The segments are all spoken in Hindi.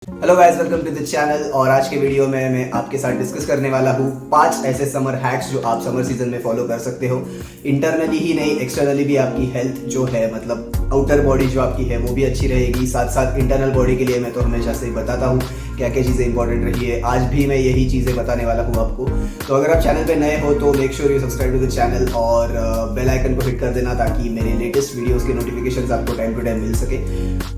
Hello guys, welcome to the channel. और आज के वीडियो में मैं आपके साथ डिस्कस करने वाला हूँ 5 ऐसे समर हैक्स जो आप समर सीजन में फॉलो कर सकते हो। इंटरनली ही नहीं, एक्सटर्नली भी आपकी हेल्थ जो है, मतलब आउटर बॉडी जो आपकी है वो भी अच्छी रहेगी। साथ साथ इंटरनल बॉडी के लिए मैं तो हमेशा से ही बताता हूँ क्या क्या चीज़ें इंपॉर्टेंट रही है। आज भी मैं यही चीज़ें बताने वाला हूँ आपको। तो अगर आप चैनल पे नए हो तो make sure you subscribe to the channel और बेल आइकन को हिट कर देना ताकि मेरे लेटेस्ट वीडियोस के नोटिफिकेशंस आपको टाइम टू टाइम मिल सके।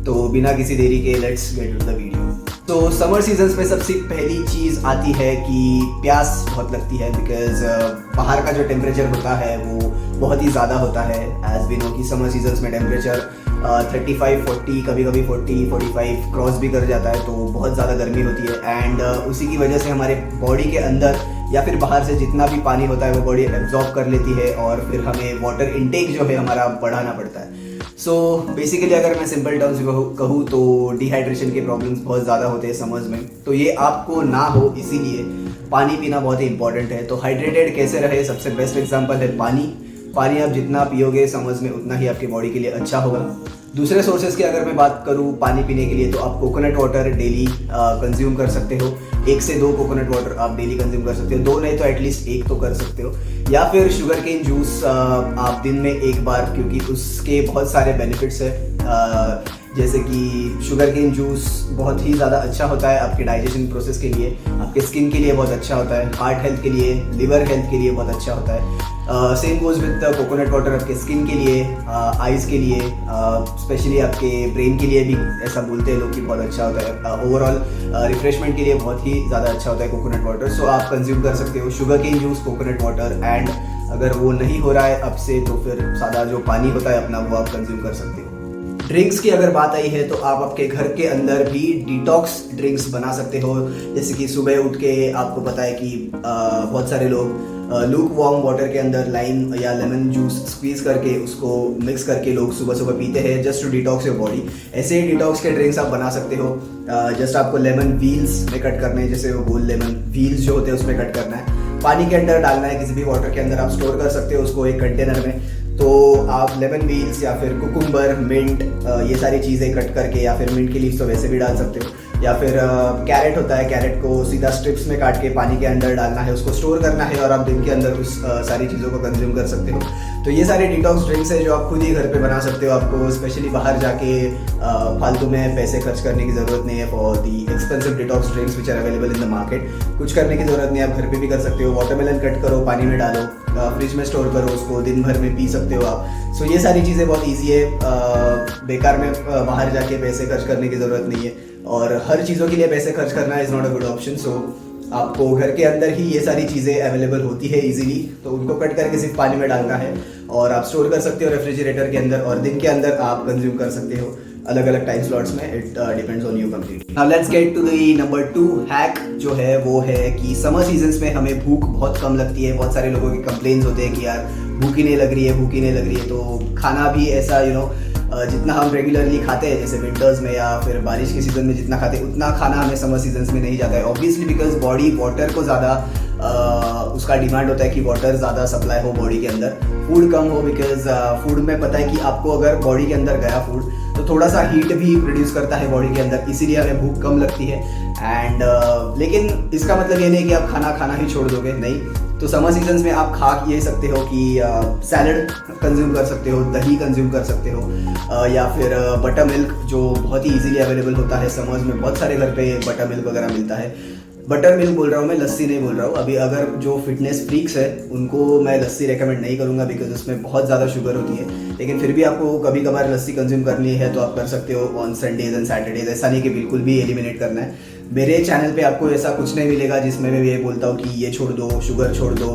तो बिना किसी देरी के let's get to the video. तो समर सीजन्स में सबसे पहली चीज़ आती है कि प्यास बहुत लगती है, बिकॉज बाहर का जो टेम्परेचर होता है वो बहुत ही ज़्यादा होता है। एज वी नो कि समर सीजन्स में टेम्परेचर 35, 40, कभी कभी 40, 45 क्रॉस भी कर जाता है, तो बहुत ज़्यादा गर्मी होती है। एंड उसी की वजह से हमारे बॉडी के अंदर या फिर बाहर से जितना भी पानी होता है वो बॉडी एब्जॉर्ब कर लेती है और फिर हमें वाटर इनटेक जो है हमारा बढ़ाना पड़ता है। सो बेसिकली अगर मैं सिंपल टर्म्स में कहूँ तो डिहाइड्रेशन के प्रॉब्लम्स बहुत ज़्यादा होते हैं समर्स में। तो ये आपको ना हो इसीलिए पानी पीना बहुत ही इंपॉर्टेंट है। तो हाइड्रेटेड कैसे रहे, सबसे बेस्ट एग्जांपल है पानी। पानी आप जितना पियोगे समर्स में उतना ही आपकी बॉडी के लिए अच्छा होगा। दूसरे सोर्सेज की अगर मैं बात करूँ पानी पीने के लिए तो आप कोकोनट वाटर डेली कंज्यूम कर सकते हो। 1 से 2 कोकोनट वाटर आप डेली कंज्यूम कर सकते हो। 2 नहीं तो एटलीस्ट 1 तो कर सकते हो। या फिर शुगर केन जूस आप दिन में 1 बार, क्योंकि उसके बहुत सारे बेनिफिट्स है। जैसे कि शुगर केन जूस बहुत ही ज़्यादा अच्छा होता है आपके डाइजेशन प्रोसेस के लिए, आपके स्किन के लिए बहुत अच्छा होता है, हार्ट हेल्थ के लिए, लिवर हेल्थ के लिए बहुत अच्छा होता है। Same goes with coconut water आपके स्किन के लिए, आइज़ के लिए, स्पेशली आपके ब्रेन के लिए भी ऐसा बोलते हैं लोग कि बहुत अच्छा होता है। ओवरऑल रिफ्रेशमेंट के लिए बहुत ही ज़्यादा अच्छा होता है कोकोनट वाटर। सो आप कंज्यूम कर सकते हो sugar cane juice, coconut water. And अगर वो नहीं हो रहा है अब से तो फिर सादा जो पानी होता है अपना वो आप कंज्यूम कर सकते हो। ड्रिंक्स की अगर बात आई है तो आप आपके घर के अंदर भी डिटॉक्स ड्रिंक्स बना सकते हो। जैसे कि सुबह उठ के आपको पता है कि बहुत सारे लोग लूक वार्म वाटर के अंदर लाइम या लेमन जूस स्क्वीज करके उसको मिक्स करके लोग सुबह सुबह पीते हैं just to detox your body. ऐसे ही डिटॉक्स के ड्रिंक्स आप बना सकते हो। जस्ट आपको लेमन व्हील्स में कट करने हैं, जैसे वो गोल लेमन व्हील्स जो होते हैं उसमें कट करना है, पानी के अंदर डालना है, किसी भी वाटर के अंदर आप स्टोर कर सकते हो उसको एक कंटेनर में। तो आप लेमन व्हील्स या फिर कुकुम्बर, मिंट, ये सारी चीज़ें कट करके, या फिर मिंट की लीव्स तो वैसे भी डाल सकते हो, या फिर कैरेट होता है, कैरेट को सीधा स्ट्रिप्स में काट के पानी के अंदर डालना है, उसको स्टोर करना है और आप दिन के अंदर उस सारी चीज़ों को कंज्यूम कर सकते हो। तो ये सारे डिटॉक्स ड्रिंक्स है जो आप खुद ही घर पे बना सकते हो। आपको स्पेशली बाहर जाके फालतू में पैसे खर्च करने की ज़रूरत नहीं है for the expensive detox drinks which are available in the market. कुछ करने की ज़रूरत नहीं है, आप घर पे भी कर सकते हो। वाटरमेलन कट करो, पानी में डालो, फ्रिज में स्टोर करो, उसको दिन भर में पी सकते हो आप। सो ये सारी चीज़ें बहुत ईजी है। बेकार में बाहर जाके पैसे खर्च करने की ज़रूरत नहीं है और हर चीज़ों के लिए पैसे खर्च करना is not a good option. So आपको घर के अंदर ही ये सारी चीज़ें अवेलेबल होती है इजीली, तो उनको कट करके सिर्फ पानी में डालना है और आप स्टोर कर सकते हो रेफ्रिजरेटर के अंदर, और दिन के अंदर आप कंज्यूम कर सकते हो अलग अलग टाइम स्लॉट्स में। It depends on you completely. Now let's get to the number 2 hack जो है वो है कि समर सीजन्स में हमें भूख बहुत कम लगती है। बहुत सारे लोगों के कंप्लेन्स होते हैं कि यार भूख ही नहीं लग रही है, भूख ही नहीं लग रही है। तो खाना भी ऐसा जितना हम रेगुलरली खाते हैं जैसे विंटर्स में या फिर बारिश के सीजन में जितना खाते हैं उतना खाना हमें समर सीजन्स में नहीं जाता है। ऑब्वियसली बिकॉज बॉडी वाटर को ज़्यादा उसका डिमांड होता है कि वाटर ज़्यादा सप्लाई हो बॉडी के अंदर, फूड कम हो। बिकॉज फूड में पता है कि आपको अगर बॉडी के अंदर गया फूड तो थोड़ा सा हीट भी प्रोड्यूस करता है बॉडी के अंदर, इसीलिए हमें भूख कम लगती है। एंड लेकिन इसका मतलब ये नहीं कि आप खाना खाना ही छोड़ दोगे, नहीं। तो समर सीजन्स में आप खा ये सकते हो कि सैलड कंज्यूम कर सकते हो, दही कंज्यूम कर सकते हो, या फिर बटर मिल्क जो बहुत ही इजीली अवेलेबल होता है समर्स में। बहुत सारे घर पे बटर मिल्क वगैरह मिलता है। बटर मिल्क बोल रहा हूँ मैं, लस्सी नहीं बोल रहा हूँ। अभी अगर जो फिटनेस फ्रीक्स है उनको मैं लस्सी रेकमेंड नहीं करूँगा बिकॉज उसमें बहुत ज़्यादा शुगर होती है। लेकिन फिर भी आपको कभी कभार लस्सी कंज्यूम करनी है तो आप कर सकते हो ऑन संडेज एंड सैटरडेज। ऐसा नहीं कि बिल्कुल भी एलिमिनेट करना है। मेरे चैनल पे आपको ऐसा कुछ नहीं मिलेगा जिसमें मैं ये बोलता हूँ कि ये छोड़ दो, शुगर छोड़ दो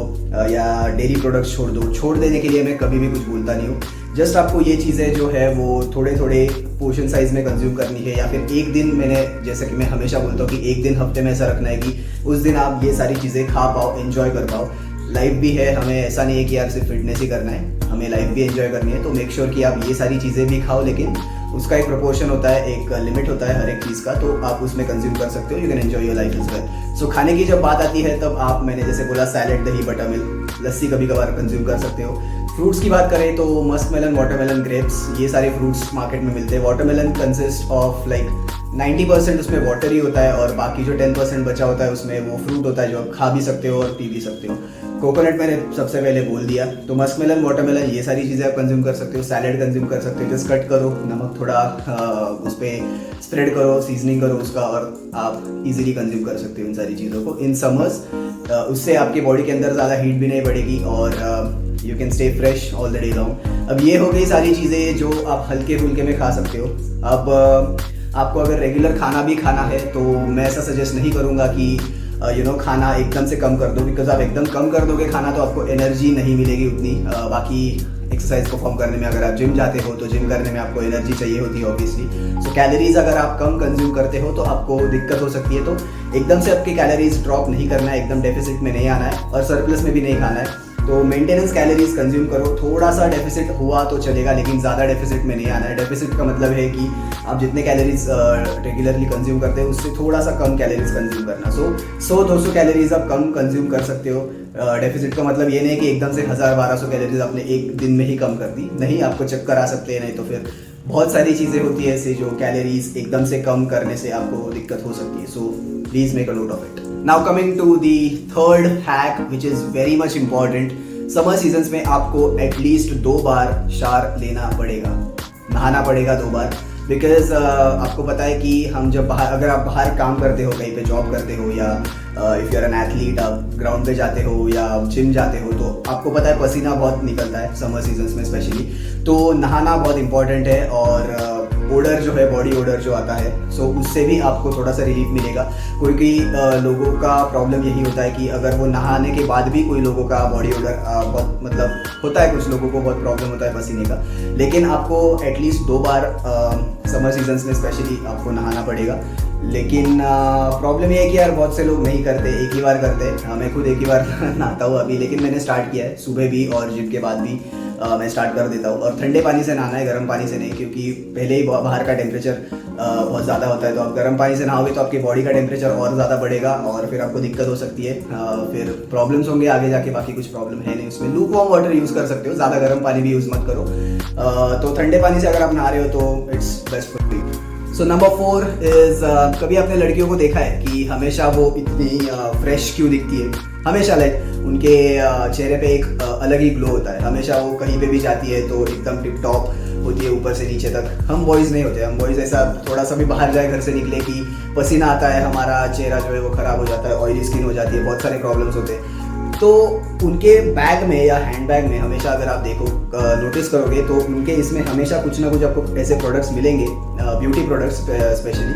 या डेयरी प्रोडक्ट्स छोड़ दो। छोड़ देने के लिए मैं कभी भी कुछ बोलता नहीं हूँ। जस्ट आपको ये चीज़ें जो है वो थोड़े थोड़े पोर्शन साइज में कंज्यूम करनी है, या फिर एक दिन मैंने, जैसे कि मैं हमेशा बोलता हूँ कि एक दिन हफ्ते में ऐसा रखना है कि उस दिन आप ये सारी चीज़ें खा पाओ, एंजॉय कर पाओ। लाइफ भी है, हमें ऐसा नहीं है कि यार सिर्फ फिटनेस ही करना है, हमें लाइफ भी एंजॉय करनी है। तो मेक श्योर कि आप ये सारी चीज़ें भी खाओ, लेकिन उसका एक प्रोपोर्शन होता है, एक लिमिट होता है हर एक चीज़ का, तो आप उसमें कंज्यूम कर सकते हो। You can enjoy your life is well. So खाने की जब बात आती है तब आप, मैंने जैसे बोला, सैलेड, दही, बटर मिल्क, लस्सी कभी कभार कंज्यूम कर सकते हो। फ्रूट्स की बात करें तो मस्क मेलन, वाटरमेलन, ग्रेप्स, ये सारे फ्रूट्स मार्केट में मिलते हैं। वाटरमेलन कंसिस्ट ऑफ लाइक 90% उसमें वाटर ही होता है और बाकी जो 10% बचा होता है उसमें वो फ्रूट होता है जो आप खा भी सकते हो और पी भी सकते हो। कोकोनट मैंने सबसे पहले बोल दिया, तो मस्कमेलन, वाटरमेलन, ये सारी चीज़ें आप कंज्यूम कर सकते हो। सैलेड कंज्यूम कर सकते हो, जस्ट कट करो, नमक थोड़ा उस पर स्प्रेड करो, सीजनिंग करो उसका, और आप इजीली कंज्यूम कर सकते हो इन सारी चीज़ों को इन समर्स। उससे आपकी बॉडी के अंदर ज़्यादा हीट भी नहीं बढ़ेगी और you can stay fresh all the day long. अब ये हो गई सारी चीज़ें जो आप हल्के फुल्के में खा सकते हो। अब आपको अगर रेगुलर खाना भी खाना है तो मैं ऐसा सजेस्ट नहीं करूँगा कि खाना एकदम से कम कर दो, बिकॉज आप एकदम कम कर दोगे खाना तो आपको एनर्जी नहीं मिलेगी उतनी। बाकी एक्सरसाइज परफॉर्म करने में, अगर आप जिम जाते हो तो जिम करने में आपको एनर्जी चाहिए होती है ऑब्वियसली। सो कैलोरीज अगर आप कम कंज्यूम करते हो तो आपको दिक्कत हो सकती है। तो एकदम से आपकी कैलोरीज ड्रॉप नहीं करना है, एकदम डेफिसिट में नहीं आना है और सरप्लस में भी नहीं खाना है। तो मेंटेनेंस कैलोरीज कंज्यूम करो, थोड़ा सा डेफिसिट हुआ तो चलेगा लेकिन ज़्यादा डेफिसिट में नहीं आना है। डेफिसिट का मतलब है कि आप जितने कैलोरीज रेगुलरली कंज्यूम करते हो उससे थोड़ा सा कम कैलोरीज कंज्यूम करना। 100-200 कैलोरीज आप कम कंज्यूम कर सकते हो। डेफिसिट का मतलब ये नहीं कि एकदम से 1000-1200 कैलोरीज आपने एक दिन में ही कम कर दी, नहीं, आपको चक्कर आ सकते हैं, नहीं तो फिर बहुत सारी चीज़ें होती है ऐसे जो कैलोरीज एकदम से कम करने से आपको दिक्कत हो सकती है। So please make a note of it. Now coming to the third hack which is very much important. समर सीजन्स में आपको एटलीस्ट 2 बार शावर लेना पड़ेगा, नहाना पड़ेगा 2 बार। बिकॉज आपको पता है कि हम जब अगर आप बाहर काम करते हो, कहीं पे जॉब करते हो, या if you are an athlete, आप ग्राउंड पे जाते हो या जिम जाते हो, तो आपको पता है पसीना बहुत निकलता है समर सीजन्स में स्पेशली। तो नहाना बहुत इंपॉर्टेंट है और ओडर जो है, बॉडी ओडर जो आता है, सो उससे भी आपको थोड़ा सा रिलीफ मिलेगा। कोई लोगों का प्रॉब्लम यही होता है कि अगर वो नहाने के बाद भी कोई लोगों का बॉडी ओडर बहुत मतलब होता है, कुछ लोगों को बहुत प्रॉब्लम होता है पसीने का, लेकिन आपको एटलीस्ट 2 बार समर सीजन्स में स्पेशली आपको नहाना पड़ेगा। लेकिन प्रॉब्लम ये है कि यार बहुत से लोग नहीं करते, एक ही बार करते। मैं खुद एक ही बार नहाता हूँ अभी, लेकिन मैंने स्टार्ट किया है, सुबह भी और जिम के बाद भी मैं स्टार्ट कर देता हूँ। और ठंडे पानी से नहाना है, गर्म पानी से नहीं, क्योंकि पहले ही बाहर का टेम्परेचर बहुत ज़्यादा होता है। तो आप गर्म पानी से नहाओगे तो आपकी बॉडी का टेम्परेचर और ज़्यादा बढ़ेगा और फिर आपको दिक्कत हो सकती है, फिर प्रॉब्लम्स होंगे आगे जाके। बाकी कुछ प्रॉब्लम है नहीं उसमें। लूक वार्म वाटर यूज़ कर सकते हो, ज़्यादा गर्म पानी भी यूज़ मत करो। तो ठंडे पानी से अगर आप नहा रहे हो तो it's best for you. So number 4 is, कभी आपने लड़कियों को देखा है कि हमेशा वो इतनी फ्रेश क्यों दिखती है? हमेशा लाइक उनके चेहरे पे एक अलग ही ग्लो होता है, हमेशा वो कहीं पे भी जाती है तो एकदम टिप टॉप होती है ऊपर से नीचे तक। हम बॉयज़ नहीं होते, हम बॉयज़ ऐसा थोड़ा सा भी बाहर जाए घर से निकले कि पसीना आता है, हमारा चेहरा जो है वो ख़राब हो जाता है, ऑयली स्किन हो जाती है, बहुत सारे प्रॉब्लम्स होते हैं। तो उनके बैग में या हैंड बैग में हमेशा अगर आप देखो नोटिस करोगे तो उनके इसमें हमेशा कुछ ना कुछ आपको ऐसे प्रोडक्ट्स मिलेंगे, ब्यूटी प्रोडक्ट्स स्पेशली,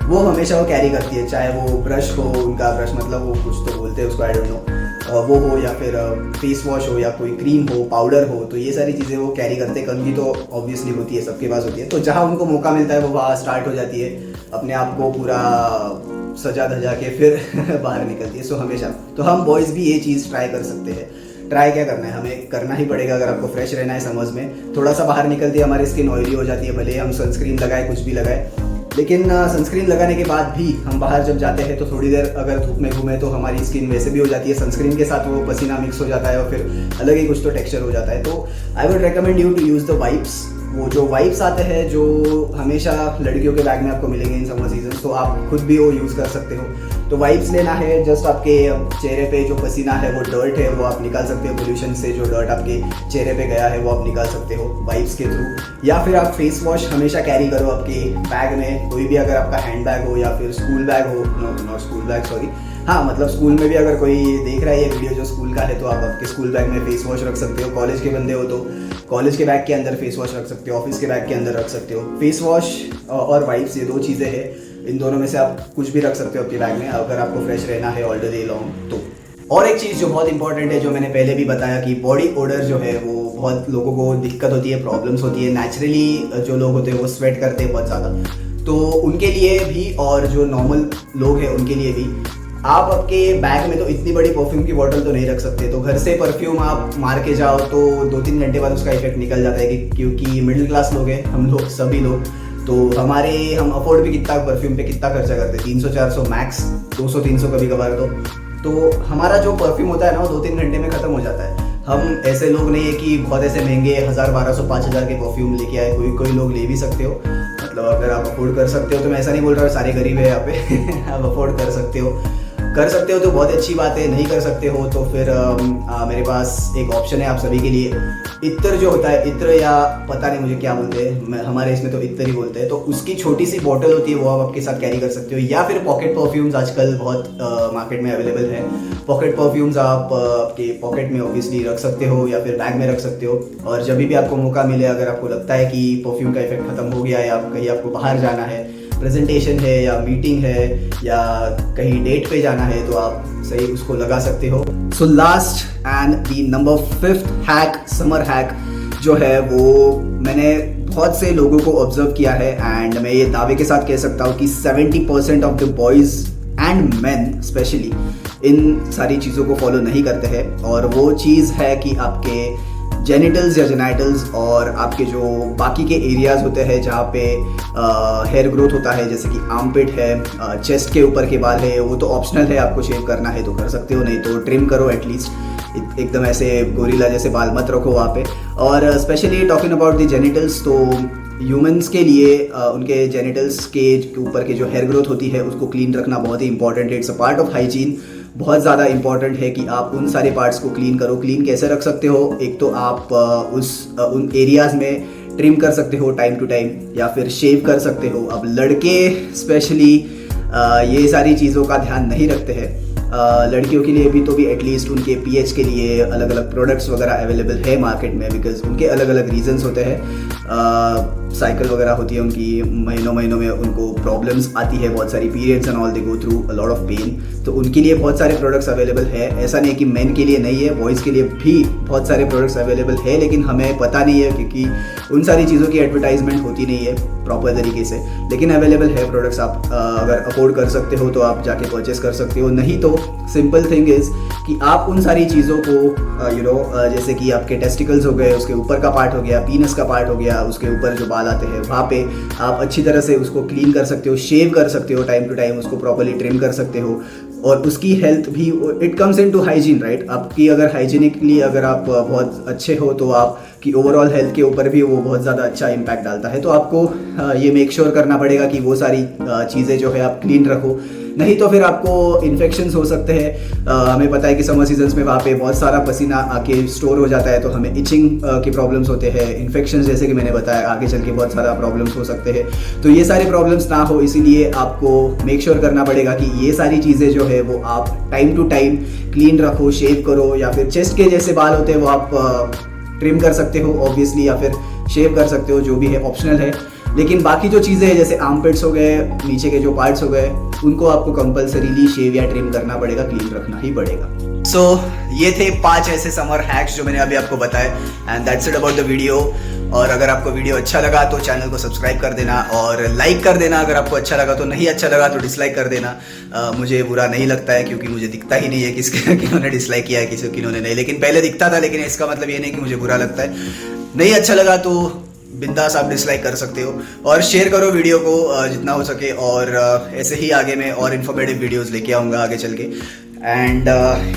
वो हमेशा वो कैरी करती है। चाहे वो ब्रश हो, उनका ब्रश मतलब वो कुछ तो बोलते हैं उसको, आई डोंट नो, वो हो या फिर फेस वॉश हो या कोई क्रीम हो, पाउडर हो, तो ये सारी चीज़ें वो कैरी करते हैं। कंघी तो ऑब्वियसली होती है, सबके पास होती है। तो जहाँ उनको मौका मिलता है वो वहाँ स्टार्ट हो जाती है, अपने आप को पूरा सजा धजा के फिर बाहर निकलती है। सो हमेशा तो हम बॉयज़ भी ये चीज़ ट्राई कर सकते हैं। ट्राई क्या करना है, हमें करना ही पड़ेगा अगर आपको फ्रेश रहना है समर्स में। थोड़ा सा बाहर निकलती है, हमारी स्किन ऑयली हो जाती है, भले हम सनस्क्रीन लगाए, कुछ भी लगाए, लेकिन सनस्क्रीन लगाने के बाद भी हम बाहर जब जाते हैं तो थोड़ी देर अगर धूप में घूमें तो हमारी स्किन वैसे भी हो जाती है, सनस्क्रीन के साथ वो पसीना मिक्स हो जाता है और फिर अलग ही कुछ तो टेक्सचर हो जाता है। तो I would recommend you to use the wipes. वो जो वाइप्स आते हैं जो हमेशा लड़कियों के बैग में आपको मिलेंगे इन समर सीजन, तो आप खुद भी वो यूज़ कर सकते हो। तो वाइप्स लेना है, जस्ट आपके चेहरे पे जो पसीना है, वो डर्ट है, वो आप निकाल सकते हो। पोल्यूशन से जो डर्ट आपके चेहरे पे गया है वो आप निकाल सकते हो वाइप्स के थ्रू। या फिर आप फेस वॉश हमेशा कैरी करो आपके बैग में, कोई भी अगर आपका हैंड बैग हो या फिर स्कूल बैग हो, नॉट स्कूल बैग सॉरी, हाँ मतलब स्कूल में भी अगर कोई देख रहा है ये वीडियो जो स्कूल का है, तो आप आपके स्कूल बैग में फेस वॉश रख सकते हो। कॉलेज के बंदे हो तो कॉलेज के बैग के अंदर फेस वॉश रख सकते हो, ऑफिस के बैग के अंदर रख सकते हो। फेस वॉश और वाइप्स, ये 2 चीज़ें हैं, इन दोनों में से आप कुछ भी रख सकते हो आपके बैग में अगर आपको फ्रेश रहना है ऑल द डे लॉन्ग। तो और एक चीज़ जो बहुत इंपॉर्टेंट है, जो मैंने पहले भी बताया कि बॉडी ओडर जो है वो बहुत लोगों को दिक्कत होती है, प्रॉब्लम्स होती है। नेचुरली जो लोग होते हैं वो स्वेट करते हैं बहुत ज़्यादा, तो उनके लिए भी और जो नॉर्मल लोग हैं उनके लिए भी आप आपके बैग में तो इतनी बड़ी परफ्यूम की बोतल तो नहीं रख सकते। तो घर से परफ्यूम आप मार के जाओ तो 2-3 घंटे बाद उसका इफेक्ट निकल जाता है, क्योंकि मिडिल क्लास लोग हैं हम लोग, सभी लोग, तो हम अफोर्ड भी कितना परफ्यूम पे कितना खर्चा करते हैं, 300-400 मैक्स, 200-300 कभी कभार। तो हमारा जो परफ्यूम होता है ना वो 2-3 घंटे में ख़त्म हो जाता है। हम ऐसे लोग नहीं है कि बहुत ऐसे महंगे 1000, 1200, 5000 के परफ्यूम लेके आए, कोई लोग ले भी सकते हो, मतलब अगर आप अफोर्ड कर सकते हो, तो मैं ऐसा नहीं बोल रहा सारे गरीब है यहाँ पे आप अफोर्ड कर सकते हो तो बहुत अच्छी बात है। नहीं कर सकते हो तो फिर मेरे पास एक ऑप्शन है आप सभी के लिए। इत्र जो होता है, इत्र या पता नहीं मुझे क्या बोलते हैं, हमारे इसमें तो इत्र ही बोलते हैं, तो उसकी छोटी सी बॉटल होती है, वो आप आपके साथ कैरी कर सकते हो। या फिर पॉकेट परफ्यूम्स आजकल बहुत मार्केट में अवेलेबल है। पॉकेट परफ्यूम्स आप आपके पॉकेट में ऑब्वियसली रख सकते हो या फिर बैग में रख सकते हो। और जब भी आपको मौका मिले, अगर आपको लगता है कि परफ्यूम का इफेक्ट खत्म हो गया है या कहीं आपको बाहर जाना है, प्रेजेंटेशन है या मीटिंग है या कहीं डेट पे जाना है, तो आप सही उसको लगा सकते हो। So last and the number 5th hack, summer hack जो है, वो मैंने बहुत से लोगों को ऑब्जर्व किया है एंड मैं ये दावे के साथ कह सकता हूँ कि 70% of the boys and main specially in सारी चीज़ों को फॉलो नहीं करते हैं। और वो चीज़ है कि आपके जेनिटल्स या जेनाइटल्स और आपके जो बाकी के एरियाज होते हैं जहाँ पे हेयर ग्रोथ होता है, जैसे कि आर्मपिट है, चेस्ट के ऊपर के बाल है, वो तो ऑप्शनल है, आपको शेव करना है तो कर सकते हो, नहीं तो ट्रिम करो एटलीस्ट। एकदम ऐसे गोरिल्ला जैसे बाल मत रखो वहाँ पे। और specially talking about the genitals, तो ह्यूमंस के लिए उनके जेनिटल्स के ऊपर के जो हेयर ग्रोथ होती है उसको क्लीन रखना बहुत ही इंपॉर्टेंट है। It's a part of hygiene. बहुत ज़्यादा इंपॉर्टेंट है कि आप उन सारे पार्ट्स को क्लीन करो। क्लीन कैसे रख सकते हो? एक तो आप उन एरियाज़ में ट्रिम कर सकते हो टाइम टू टाइम, या फिर शेव कर सकते हो। अब लड़के स्पेशली ये सारी चीज़ों का ध्यान नहीं रखते हैं। लड़कियों के लिए भी तो भी एटलीस्ट उनके पीएच के लिए अलग अलग प्रोडक्ट्स वगैरह अवेलेबल है मार्केट में, बिकॉज उनके अलग अलग रीजंस होते हैं। साइकिल वगैरह होती है उनकी, महीनों में उनको प्रॉब्लम्स आती है, बहुत सारी periods and all, they go through a lot of pain. तो उनके लिए बहुत सारे प्रोडक्ट्स अवेलेबल है। ऐसा नहीं है कि मेन के लिए नहीं है, बॉयज़ के लिए भी बहुत सारे प्रोडक्ट्स अवेलेबल है, लेकिन हमें पता नहीं है क्योंकि उन सारी चीज़ों की एडवर्टाइजमेंट होती नहीं है प्रॉपर तरीके से। लेकिन अवेलेबल है प्रोडक्ट्स, आप अगर अफोर्ड कर सकते हो तो आप जाके परचेस कर सकते हो। नहीं तो सिंपल थिंग इज़ कि आप उन सारी चीज़ों को जैसे कि आपके टेस्टिकल्स हो गए, उसके ऊपर का पार्ट हो गया, पीनस का पार्ट हो गया, उसके ऊपर जो बाल आते हैं वहाँ पे आप अच्छी तरह से उसको क्लीन कर सकते हो, शेव कर सकते हो टाइम टू टाइम, उसको प्रॉपर्ली ट्रिम कर सकते हो। और उसकी हेल्थ भी, it comes in to hygiene, right. आपकी अगर हाइजीनिकली अगर आप बहुत अच्छे हो तो आपकी ओवरऑल हेल्थ के ऊपर भी वो बहुत ज़्यादा अच्छा इम्पैक्ट डालता है। तो आपको ये मेक श्योर करना पड़ेगा कि वो सारी चीज़ें जो है आप क्लीन रखो, नहीं तो फिर आपको इन्फेक्शंस हो सकते हैं। हमें पता है कि समर सीजन्स में वहाँ पे बहुत सारा पसीना आके स्टोर हो जाता है, तो हमें इचिंग के प्रॉब्लम्स होते हैं, इन्फेक्शंस जैसे कि मैंने बताया, आगे चल के बहुत सारा प्रॉब्लम्स हो सकते हैं। तो ये सारे प्रॉब्लम्स ना हो, इसीलिए आपको मेक श्योर करना पड़ेगा कि ये सारी चीज़ें जो है वो आप टाइम टू टाइम क्लीन रखो, शेव करो, या फिर चेस्ट के जैसे बाल होते हैं वो आप ट्रिम कर सकते हो ऑब्वियसली, या फिर शेव कर सकते हो, जो भी है ऑप्शनल है। लेकिन बाकी जो चीज़ें हैं जैसे आर्मपिट्स हो गए, नीचे के जो पार्ट्स हो गए, उनको आपको कंपलसरीली शेव या ट्रिम करना पड़ेगा, क्लीन रखना ही पड़ेगा। सो ये थे 5 ऐसे समर हैक्स जो मैंने अभी आपको बताए, and that's it about the video. और अगर आपको वीडियो अच्छा लगा तो चैनल को सब्सक्राइब कर देना और लाइक कर देना अगर आपको अच्छा लगा तो। नहीं अच्छा लगा तो डिसलाइक कर देना, मुझे बुरा नहीं लगता है क्योंकि मुझे दिखता ही नहीं है किन्होंने डिसलाइक किया है, किन्होंने नहीं। लेकिन पहले दिखता था, लेकिन इसका मतलब ये नहीं कि मुझे बुरा लगता है। नहीं अच्छा लगा तो बिंदास आप डिसलाइक कर सकते हो, और शेयर करो वीडियो को जितना हो सके। और ऐसे ही आगे मैं और इन्फॉर्मेटिव वीडियोस लेके आऊँगा आगे चल के। And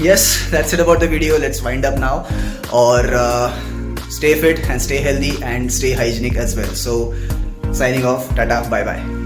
yes, that's it about the video. Let's wind up now. और stay fit and stay healthy and stay hygienic as well. So signing off. Tata. Bye bye.